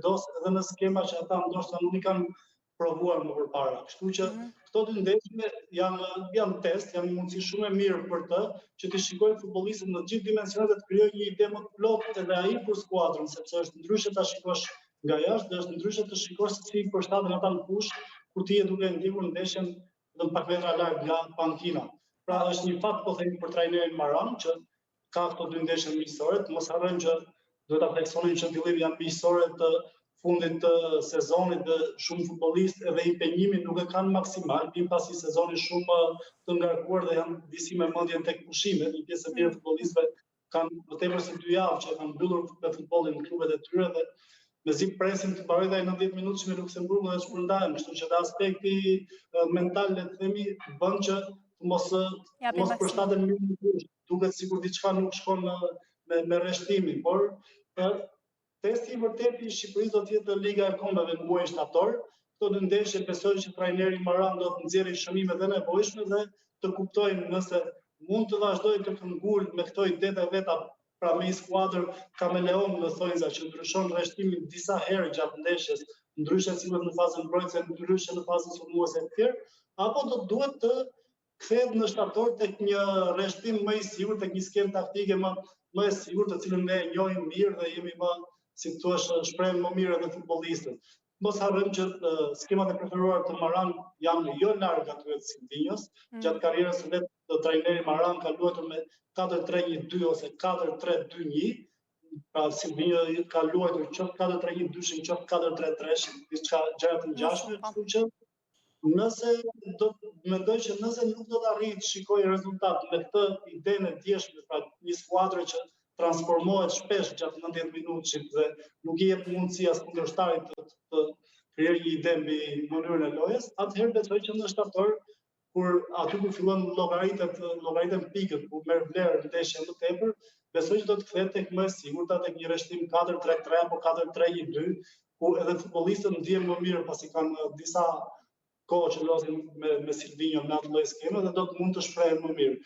dos edhe në skema që ata ndoshta nuk i kanë provuar më përpara. Kështu që këto dy ndeshje janë test, janë mundësi shumë e mirë për të që të shikojë futbollistët në gjithë dimensionet dhe të krijojë një ide më të plotë edhe ai për skuadrën, sepse është ndryshe ta shikosh nga jashtë dhe është ndryshe të shikosh se si përshtaten ata në fushë kur ti je duke ndjekur ndeshjen dhe pak metra larg nga pankina. Pra është një fat po themi për trajnerin Maran që ka këto dy ndeshje miqësore, mos harrojmë që duhet ta theksonin që fillimet janë miqësore të fundit të sezonit dhe shumë futbollistë edhe impenjimin nuk e kanë maksimal, vin pasi sezoni shumë të ngarkuar dhe janë disi me mendjen tek pushimet, një pjesë e mirë futbollistëve kanë më tepër se 2 javë që kanë mbyllur me futbollin në klubet e tyre dhe mezi presin të mbarojë ai 90 minutë me Luksemburgun dhe shpërndahen, kështu që dhe aspekti mental le të themi bën që mos përshtaten mirë në fushë. Duket sikur diçka nuk shkon me rreshtimin, por testi i vërtetë i Shqipërisë do të jetë Liga e Kombeve në muajin shtator. Këto dy ndeshje besoj që trajneri Maran do të nxjerrë shënimet e nevojshme dhe të kuptojnë nëse mund të vazhdojë të këngul me këto ide të veta, pra me skuadër kameleon në thonjza që ndryshon rreshtimin disa herë gjatë ndeshjes, ndryshe sillet në fazën mbrojtëse, ndryshe në fazën sulmuese të tjerë, apo do duhet të kthehet në shtator tek një rreshtim më i sigurt, tek një skemë taktike më e sigurt, të cilën ne e njohim mirë dhe jemi më, si thua, shprehen më mirë edhe futbollistët. Mos harrojmë që skemat e preferuara të Maran janë jo larg atyre të Silvinjos. Gjatë karrierës së vet të trajnerit Maran ka luajtur me 4-3-1-2 ose 4-3-2-1. Pra Silvinjo ka luajtur qoftë 4-3-1-2, qoftë 4-3-3, diçka gjëra të ngjashme, kështu që nëse mendoj që nëse nuk do të arrijë të shikojë rezultat me këtë idenë e ndjeshme, pra një skuadër që transformohet shpesh gjatë 90 minutësh dhe nuk i jep mundësi as kundërshtarit të krijojë një ide mbi mënyrën e lojës, atëherë besoj që në shtator, kur aty ku fillon llogariten pikët, ku merr vlerë ndeshja më tepër, besoj që do të kthehet tek më e sigurta, tek një rreshtim 4-3-3 apo 4-3-1-2, ku edhe futbollistët ndjehen më mirë pasi kanë disa kohë që losin me Silvinjo në atë lloj skeme dhe do të mund të shprehen më mirë.